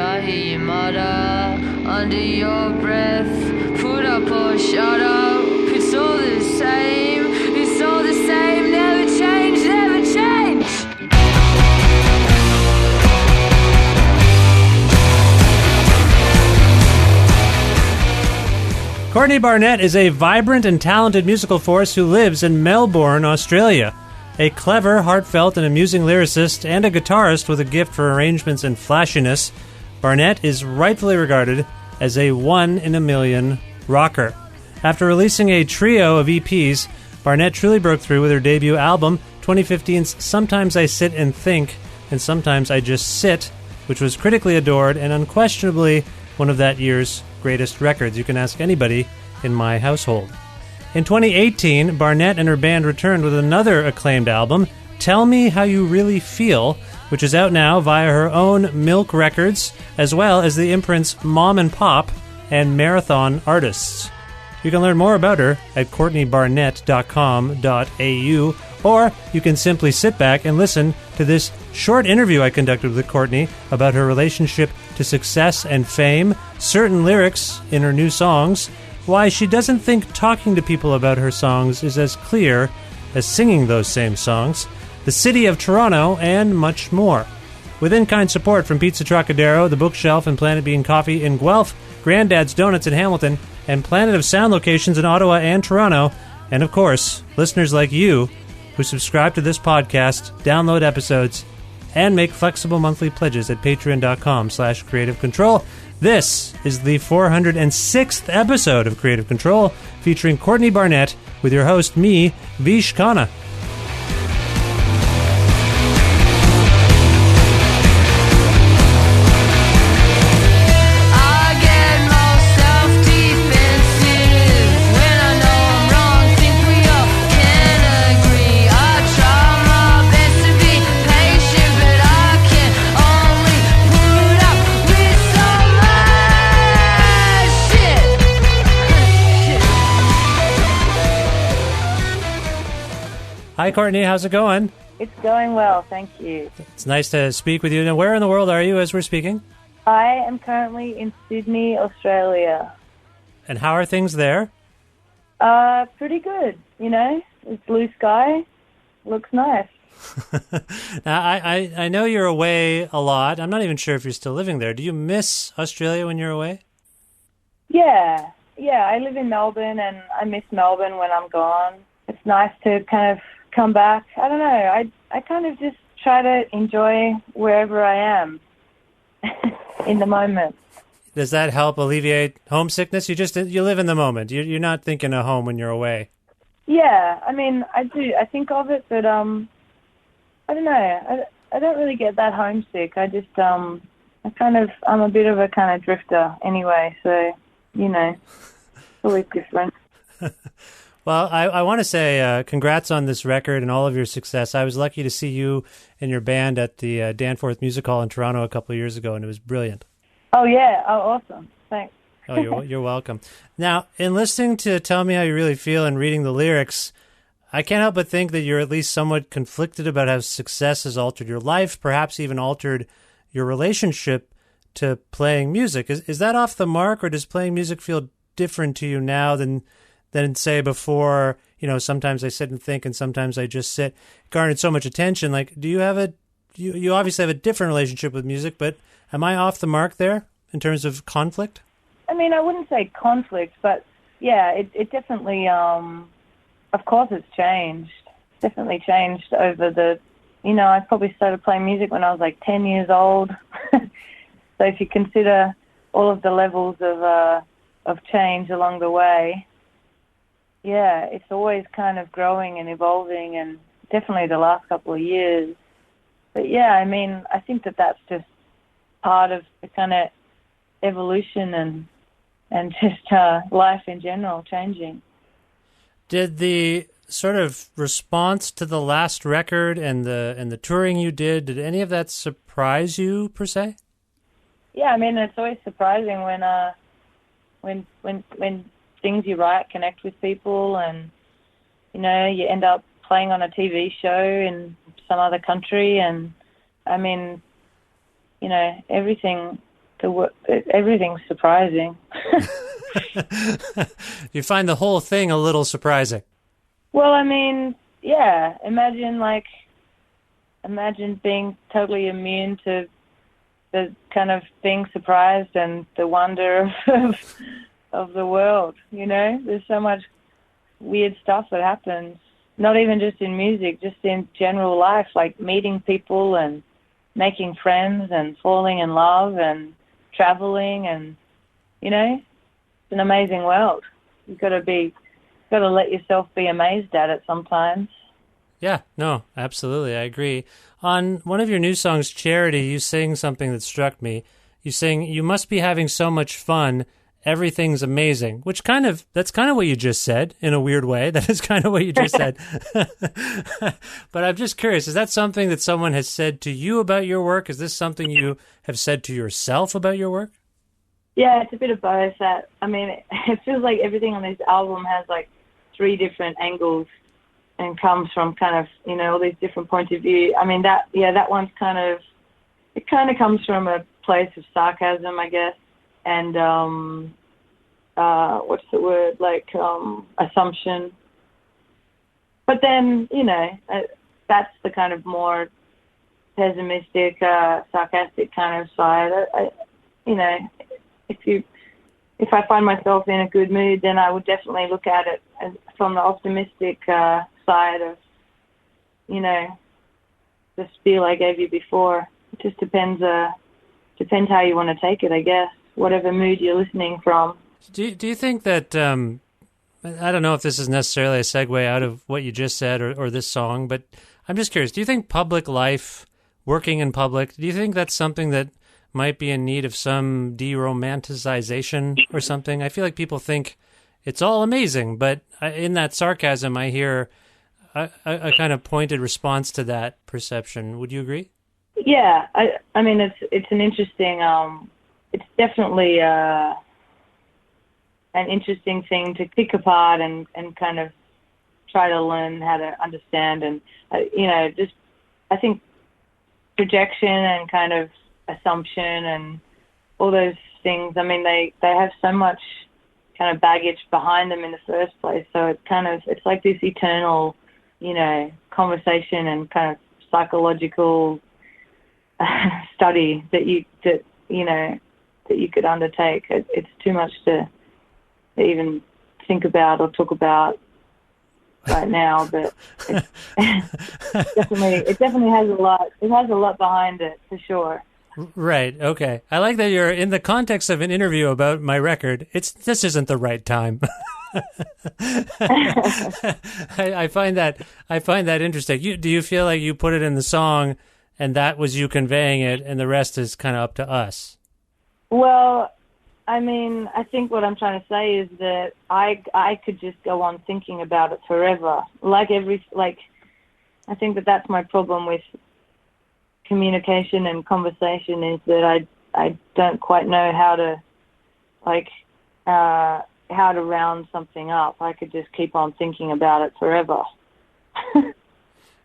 I hear you mutter under your breath. Put up or shut up, it's all the same. It's all the same, never change, never change. Courtney Barnett is a vibrant and talented musical force who lives in Melbourne, Australia. A clever, heartfelt, and amusing lyricist and a guitarist with a gift for arrangements and flashiness, Barnett is rightfully regarded as a one-in-a-million rocker. After releasing a trio of EPs, Barnett truly broke through with her debut album, 2015's Sometimes I Sit and Think, and Sometimes I Just Sit, which was critically adored and unquestionably one of that year's greatest records. You can ask anybody in my household. In 2018, Barnett and her band returned with another acclaimed album, Tell Me How You Really Feel, which is out now via her own Milk Records, as well as the imprints Mom and Pop and Marathon Artists. You can learn more about her at courtneybarnett.com.au, or you can simply sit back and listen to this short interview I conducted with Courtney about her relationship to success and fame, certain lyrics in her new songs, why she doesn't think talking to people about her songs is as clear as singing those same songs, the city of Toronto, and much more. With in-kind support from Pizza Trokadero, The Bookshelf, and Planet Bean Coffee in Guelph, Grandad's Donuts in Hamilton, and Planet of Sound locations in Ottawa and Toronto, and of course, listeners like you who subscribe to this podcast, download episodes, and make flexible monthly pledges at patreon.com/Creative Control. This is the 406th episode of Creative Control, featuring Courtney Barnett with your host, me, Vish Khanna. Hi, Courtney. How's it going? It's going well, thank you. It's nice to speak with you. Now, where in the world are you as we're speaking? I am currently in Sydney, Australia. And how are things there? Pretty good, you know. It's blue sky. Looks nice. Now, I know you're away a lot. I'm not even sure if you're still living there. Do you miss Australia when you're away? Yeah. I live in Melbourne, and I miss Melbourne when I'm gone. It's nice to kind of come back. I don't know. I kind of just try to enjoy wherever I am in the moment. Does that help alleviate homesickness? You live in the moment. You're not thinking of home when you're away. Yeah, I mean, I do. I think of it, but I don't know. I don't really get that homesick. I just I'm a bit of a kind of drifter anyway. So you know, it's always different. Well, I want to say congrats on this record and all of your success. I was lucky to see you and your band at the Danforth Music Hall in Toronto a couple of years ago, and it was brilliant. Oh, yeah. Oh, awesome. Thanks. Oh, you're welcome. Now, in listening to Tell Me How You Really Feel and reading the lyrics, I can't help but think that you're at least somewhat conflicted about how success has altered your life, perhaps even altered your relationship to playing music. Is that off the mark, or does playing music feel different to you now than say before, you know, sometimes I sit and think and sometimes I just sit, garnered so much attention? Like, do you have you obviously have a different relationship with music, but am I off the mark there in terms of conflict? I mean, I wouldn't say conflict, but yeah, it definitely, of course it's changed. Definitely changed over I probably started playing music when I was like 10 years old. So if you consider all of the levels of change along the way, yeah, it's always kind of growing and evolving, and definitely the last couple of years. But yeah, I mean, I think that's just part of the kind of evolution and just life in general changing. Did the sort of response to the last record and the touring you did any of that surprise you per se? Yeah, I mean, it's always surprising when things you write connect with people, and you end up playing on a TV show in some other country, and I mean, everything everything's surprising. You find the whole thing a little surprising. Well, I mean, yeah. Imagine being totally immune to the kind of being surprised and the wonder of the world. You know, there's so much weird stuff that happens. Not even just in music, just in general life, like meeting people and making friends and falling in love and traveling, and you know, it's an amazing world. You've got to let yourself be amazed at it sometimes. Yeah, no, absolutely, I agree. On one of your new songs, Charity, you sing something that struck me. You sing, "You must be having so much fun. Everything's amazing," which that's kind of what you just said in a weird way. That is kind of what you just said. But I'm just curious, is that something that someone has said to you about your work? Is this something you have said to yourself about your work? Yeah, it's a bit of both. It feels like everything on this album has like 3 different angles and comes from kind of, you know, all these different points of view. I mean, that one's it kind of comes from a place of sarcasm, I guess. And what's the word, like assumption. But then, you know, that's the kind of more pessimistic, sarcastic kind of side. You know, if I find myself in a good mood, then I would definitely look at it from the optimistic side of, you know, the spiel I gave you before. It just depends how you want to take it, I guess. Whatever mood you're listening from. Do you think that, I don't know if this is necessarily a segue out of what you just said or this song, but I'm just curious, do you think public life, working in public, do you think that's something that might be in need of some de-romanticization or something? I feel like people think it's all amazing, but in that sarcasm I hear a kind of pointed response to that perception. Would you agree? Yeah, I mean, it's an interesting... it's definitely an interesting thing to pick apart and kind of try to learn how to understand. And, you know, just I think projection and kind of assumption and all those things, I mean, they have so much kind of baggage behind them in the first place. So it's like this eternal, you know, conversation and kind of psychological study that you could undertake. It's too much to even think about or talk about right now, but it definitely has a lot. It has a lot behind it for sure. Right. Okay. I like that you're in the context of an interview about my record. This isn't the right time. I find that interesting. Do you feel like you put it in the song and that was you conveying it, and the rest is kind of up to us? Well, I mean, I think what I'm trying to say is that I could just go on thinking about it forever. I think that's my problem with communication and conversation, is that I don't quite know how to round something up. I could just keep on thinking about it forever.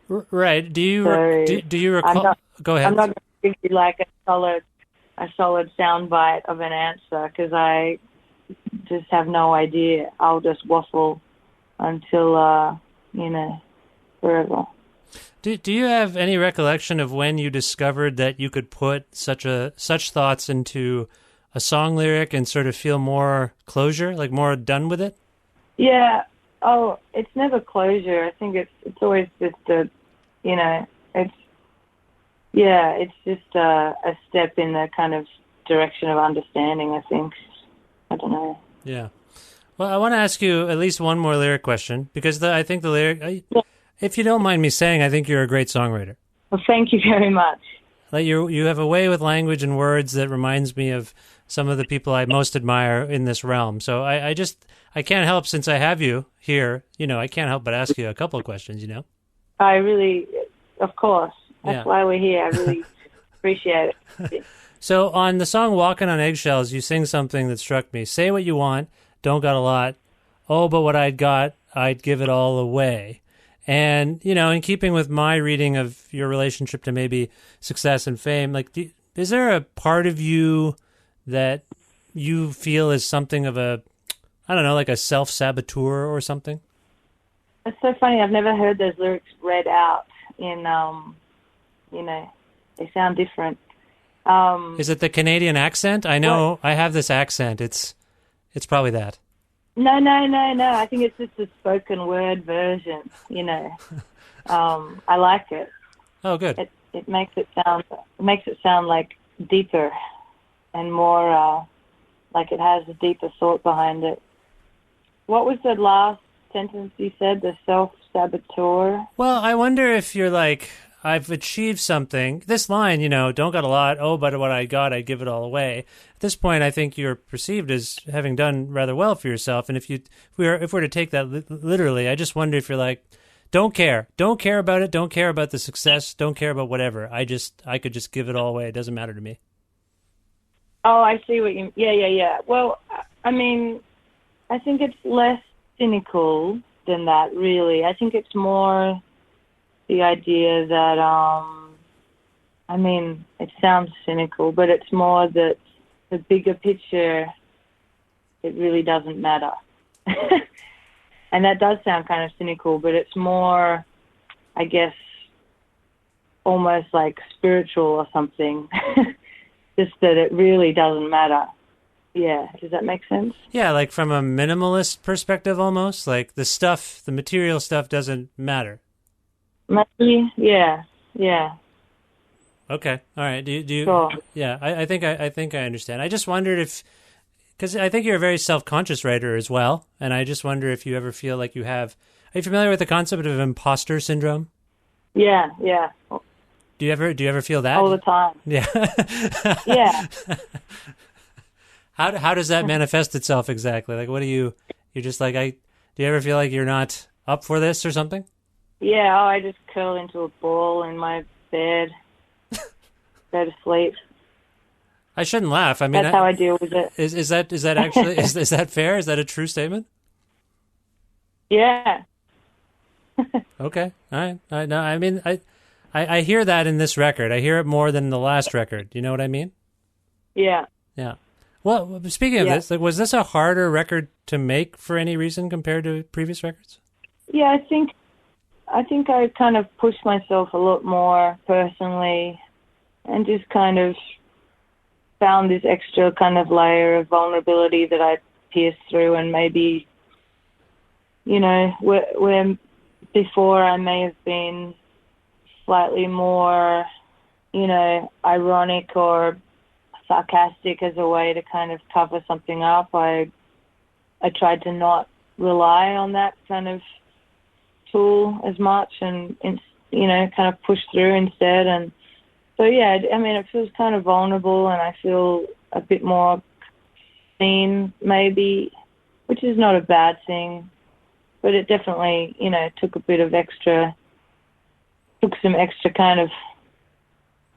Right. Do you recall? Go ahead. I'm not going to give you like a solid soundbite of an answer, because I just have no idea. I'll just waffle until forever. Do you have any recollection of when you discovered that you could put such thoughts into a song lyric and sort of feel more closure, like more done with it? Yeah. Oh, it's never closure. I think it's always just it's just a step in the kind of direction of understanding, I think. I don't know. Yeah. Well, I want to ask you at least one more lyric question, because I think the lyric, if you don't mind me saying, I think you're a great songwriter. Well, thank you very much. Like you have a way with language and words that reminds me of some of the people I most admire in this realm. So I can't help, since I have you here, I can't help but ask you a couple of questions, I really, of course. That's why we're here. I really appreciate it. So on the song Walking on Eggshells, you sing something that struck me. Say what you want, don't got a lot. Oh, but what I'd got, I'd give it all away. And, in keeping with my reading of your relationship to maybe success and fame, is there a part of you that you feel is something of a, I don't know, like a self-saboteur or something? It's so funny. I've never heard those lyrics read out in, they sound different. Is it the Canadian accent? I know I have this accent. It's probably that. No. I think it's just a spoken word version, I like it. Oh, good. It makes it sound like deeper and more like it has a deeper thought behind it. What was the last sentence you said? The self-saboteur? Well, I wonder if you're like, I've achieved something. This line, don't got a lot. Oh, but what I got, I'd give it all away. At this point, I think you're perceived as having done rather well for yourself. And if we're to take that literally, I just wonder if you're like, don't care about it. Don't care about the success. Don't care about whatever. I could just give it all away. It doesn't matter to me. Oh, I see what you. Yeah. Well, I mean, I think it's less cynical than that, really. I think it's more the idea that, it sounds cynical, but it's more that the bigger picture, it really doesn't matter. And that does sound kind of cynical, but it's more, I guess, almost like spiritual or something. Just that it really doesn't matter. Yeah, does that make sense? Yeah, like from a minimalist perspective almost, like the material stuff doesn't matter. Maybe, yeah. Okay, all right. Do you? Sure. Yeah, I think I understand. I just wondered because I think you're a very self-conscious writer as well, and I just wonder if you ever feel like you have. Are you familiar with the concept of imposter syndrome? Yeah. Do you ever feel that? All the time. Yeah. Yeah. How does that manifest itself exactly? Like, you're just like, do you ever feel like you're not up for this or something? Yeah, I just curl into a ball in my bed, go to sleep. I shouldn't laugh. I mean, that's how I deal with it. Is that actually is that fair? Is that a true statement? Yeah. Okay. All right. No, I mean, I hear that in this record. I hear it more than the last record. You know what I mean? Yeah. Yeah. Well, speaking of this, was this a harder record to make for any reason compared to previous records? Yeah, I think I kind of pushed myself a lot more personally and just kind of found this extra kind of layer of vulnerability that I pierced through, and maybe, where before I may have been slightly more, ironic or sarcastic as a way to kind of cover something up. I tried to not rely on that kind of tool as much and kind of push through instead. And so, yeah, I mean, it feels kind of vulnerable, and I feel a bit more seen maybe, which is not a bad thing, but it definitely, took some extra kind of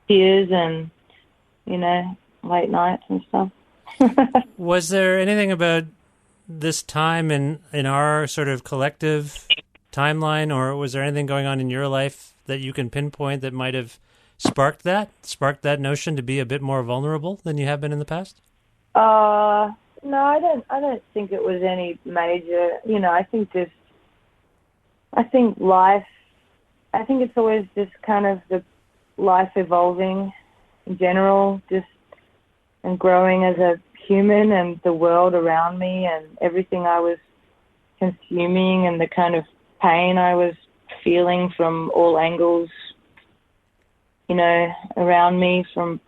tears and, late nights and stuff. Was there anything about this time in our sort of collective timeline, or was there anything going on in your life that you can pinpoint that might have sparked that notion to be a bit more vulnerable than you have been in the past? No, I don't think it was any major. I think life. I think it's always just kind of the life evolving in general, and growing as a human, and the world around me and everything I was consuming, and the kind of pain I was feeling from all angles, around me, from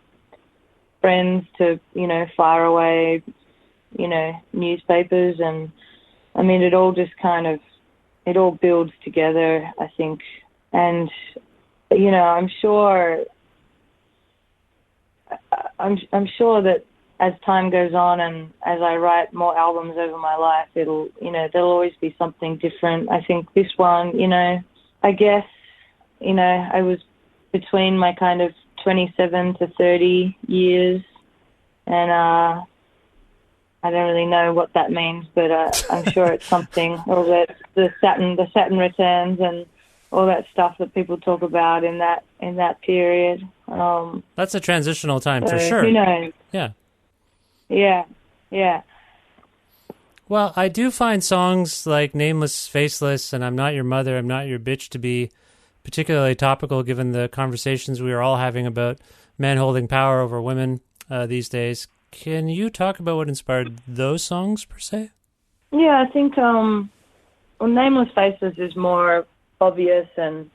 friends to, far away, newspapers. And I mean, it all just it all builds together, I think. And, I'm sure that as time goes on and as I write more albums over my life, there'll always be something different. I think this one, I guess, I was between my kind of 27 to 30 years, and I don't really know what that means, but I'm sure it's something. All that the Saturn returns and all that stuff that people talk about in that period. That's a transitional time for sure. Who knows? Yeah. Yeah, yeah. Well, I do find songs like Nameless, Faceless, and I'm Not Your Mother, I'm Not Your Bitch to be particularly topical given the conversations we are all having about men holding power over women these days. Can you talk about what inspired those songs, per se? Yeah, I think Nameless Faces is more obvious and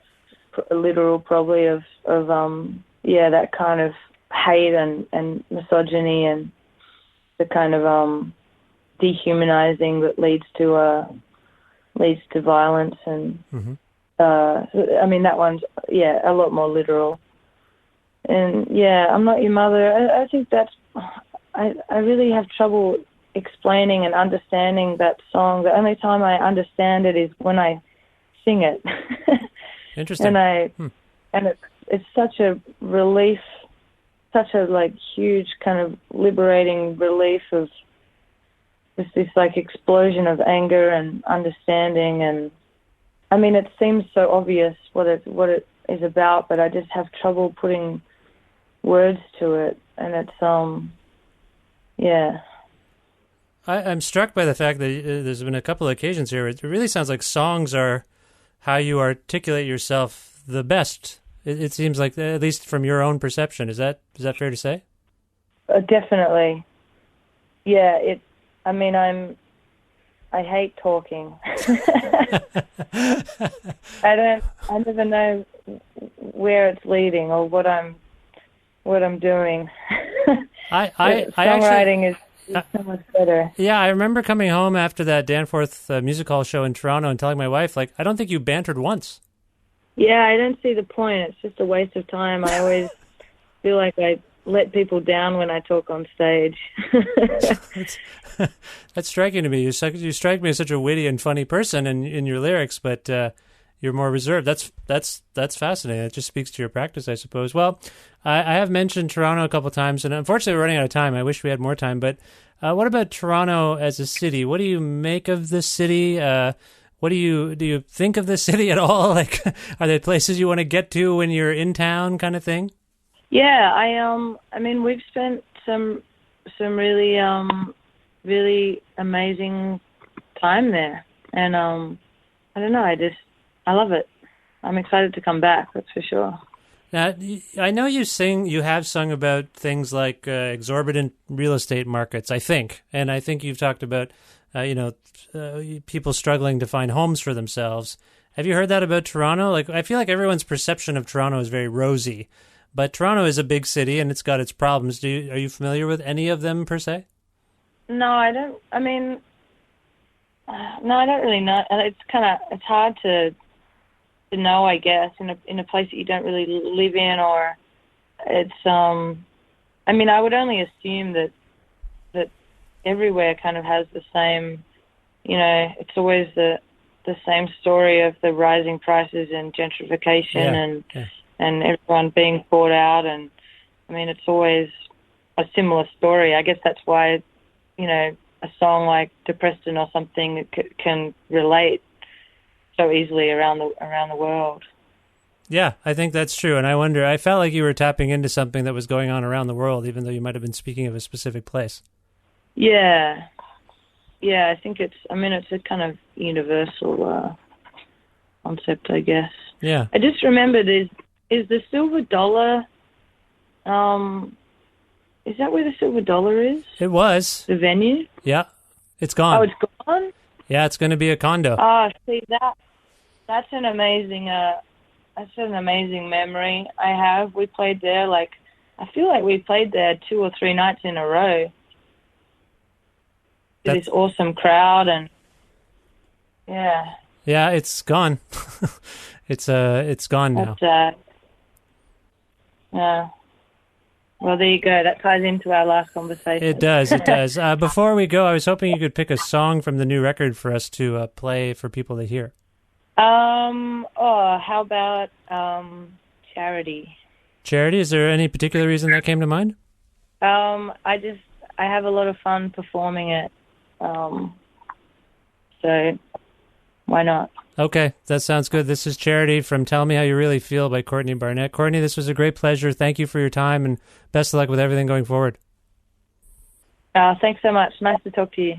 literal, probably, of that kind of hate and misogyny and the kind of dehumanizing that leads to violence. And I mean, that one's a lot more literal. And I'm Not Your Mother. I think that's I really have trouble explaining and understanding that song. The only time I understand it is when I sing it. Interesting. and it's such a relief, such a like huge kind of liberating relief of this like explosion of anger and understanding. And I mean, it seems so obvious what it is about, but I just have trouble putting words to it. And it's I'm struck by the fact that there's been a couple of occasions here. It really sounds like songs are how you articulate yourself the best. It seems like, at least from your own perception. Is that fair to say? Definitely. Yeah. I hate talking. I never know where it's leading or what I'm doing. Songwriting is so much better. Yeah, I remember coming home after that Danforth Music Hall show in Toronto and telling my wife, like, I don't think you bantered once. Yeah, I don't see the point. It's just a waste of time. I always feel like I let people down when I talk on stage. That's striking to me. You strike me as such a witty and funny person in your lyrics, but you're more reserved. That's fascinating. It just speaks to your practice, I suppose. Well, I have mentioned Toronto a couple of times, and unfortunately we're running out of time. I wish we had more time, but what about Toronto as a city? What do you make of this city? What do you think of this city at all? Like, are there places you want to get to when you're in town, kind of thing? Yeah, I mean, we've spent some really really amazing time there, and I don't know, I love it. I'm excited to come back, that's for sure. Now, I know you have sung about things like exorbitant real estate markets, I think. And I think you've talked about, people struggling to find homes for themselves. Have you heard that about Toronto? Like, I feel like everyone's perception of Toronto is very rosy. But Toronto is a big city and it's got its problems. Are you familiar with any of them, per se? No, I don't. I mean, no, I don't really know. It's hard to know, I guess, in a place that you don't really live in, or it's I mean, I would only assume that everywhere kind of has the same, it's always the same story of the rising prices and gentrification and everyone being bought out, and I mean, it's always a similar story. I guess that's why a song like Depreston or something can relate so easily around the world. Yeah, I think that's true. And I felt like you were tapping into something that was going on around the world, even though you might have been speaking of a specific place. Yeah. Yeah, I think it's a kind of universal concept, I guess. Yeah. I just remembered, is the Silver Dollar, is that where the Silver Dollar is? It was. The venue? Yeah. It's gone. Oh, it's gone? Yeah, it's going to be a condo. Oh, see, that's an amazing memory I have. We played there, I feel like we played there 2 or 3 nights in a row. This awesome crowd, and yeah. Yeah, it's gone. It's gone now. Yeah. Well, there you go. That ties into our last conversation. It does. Before we go, I was hoping you could pick a song from the new record for us to play for people to hear. How about Charity? Charity? Is there any particular reason that came to mind? I have a lot of fun performing it. So why not? Okay, that sounds good. This is Charity from Tell Me How You Really Feel by Courtney Barnett. Courtney, this was a great pleasure. Thank you for your time, and best of luck with everything going forward. Thanks so much. Nice to talk to you.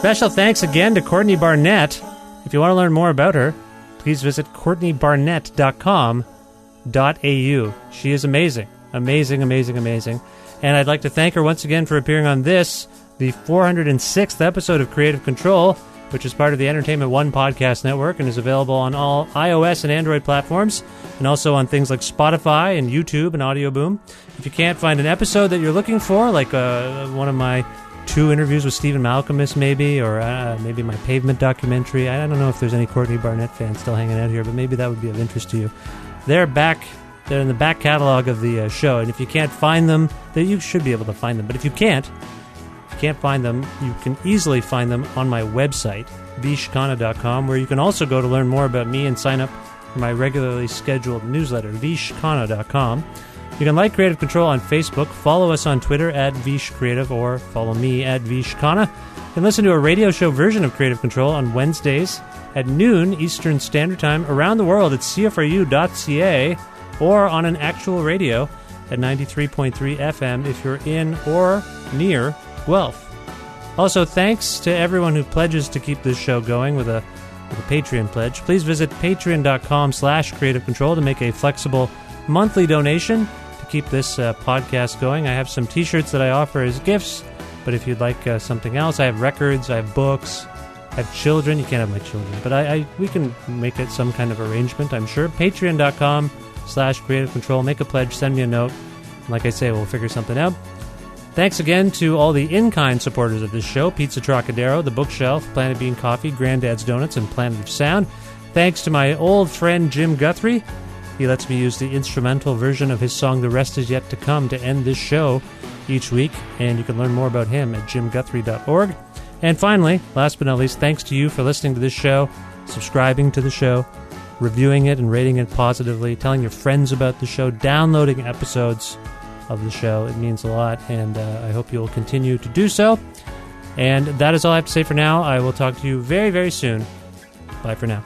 Special thanks again to Courtney Barnett. If you want to learn more about her, please visit courtneybarnett.com.au. She is amazing. Amazing, amazing, amazing. And I'd like to thank her once again for appearing on this, the 406th episode of Creative Control, which is part of the Entertainment One podcast network and is available on all iOS and Android platforms, and also on things like Spotify and YouTube and Audio Boom. If you can't find an episode that you're looking for, like one of my 2 interviews with Stephen Malcolmus maybe, or maybe my Pavement documentary, I don't know if there's any Courtney Barnett fans still hanging out here, but maybe that would be of interest to you. They're in the back catalog of the show, and if you can't find them, then you should be able to find them. But if you can't, you can't find them, you can easily find them on my website, vishkhanna.com, where you can also go to learn more about me and sign up for my regularly scheduled newsletter, vishkhanna.com. You can like Creative Control on Facebook, follow us on Twitter at vishcreative, or follow me at vishkhanna. You can listen to a radio show version of Creative Control on Wednesdays at noon Eastern Standard Time around the world at cfru.ca, or on an actual radio at 93.3 FM if you're in or near Guelph. Also, thanks to everyone who pledges to keep this show going with a Patreon pledge. Please visit patreon.com/Creative Control to make a flexible monthly donation to keep this podcast going. I have some t-shirts that I offer as gifts, but if you'd like something else, I have records, I have books, I have children. You can't have my children, but we can make it some kind of arrangement, I'm sure. Patreon.com/Creative Control. Make a pledge, send me a note. Like I say, we'll figure something out. Thanks again to all the in-kind supporters of this show: Pizza Trokadero, The Bookshelf, Planet Bean Coffee, Grandad's Donuts, and Planet of Sound. Thanks to my old friend Jim Guthrie. He lets me use the instrumental version of his song The Rest Is Yet to Come to end this show each week, and you can learn more about him at jimguthrie.org. And finally, last but not least, thanks to you for listening to this show, subscribing to the show, reviewing it and rating it positively, telling your friends about the show, downloading episodes of the show. It means a lot, and I hope you'll continue to do so. And that is all I have to say for now. I will talk to you very, very soon. Bye for now.